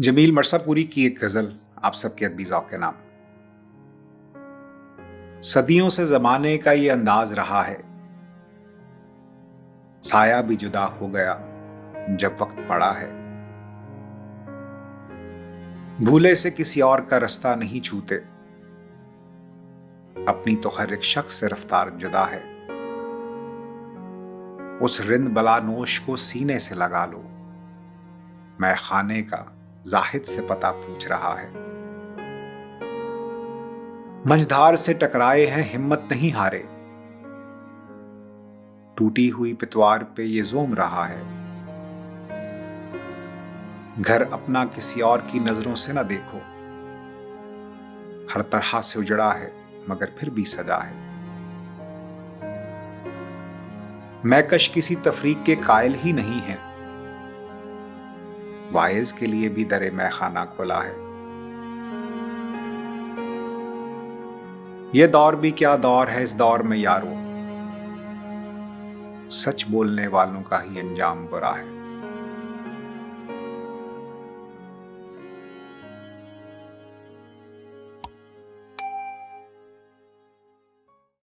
जमील मरसापुरी की एक गजल आप सबके अदबी ज़ौक़ के नाम। सदियों से जमाने का ये अंदाज रहा है, साया भी जुदा हो गया जब वक्त पड़ा है। भूले से किसी और का रास्ता नहीं छूते, अपनी तो हर एक शख्स से रफ्तार जुदा है। उस रिंद बला नोश को सीने से लगा लो, मैं खाने का जाहिद से पता पूछ रहा है। मंझधार से टकराए हैं हिम्मत नहीं हारे, टूटी हुई पितवार पे ये जोम रहा है। घर अपना किसी और की नजरों से न देखो, हर तरह से उजड़ा है मगर फिर भी सजा है। मैकश किसी तफरीक के कायल ही नहीं है, वाइज के लिए भी दरे मैखाना खोला है। ये दौर भी क्या दौर है, इस दौर में यारो सच बोलने वालों का ही अंजाम बुरा है।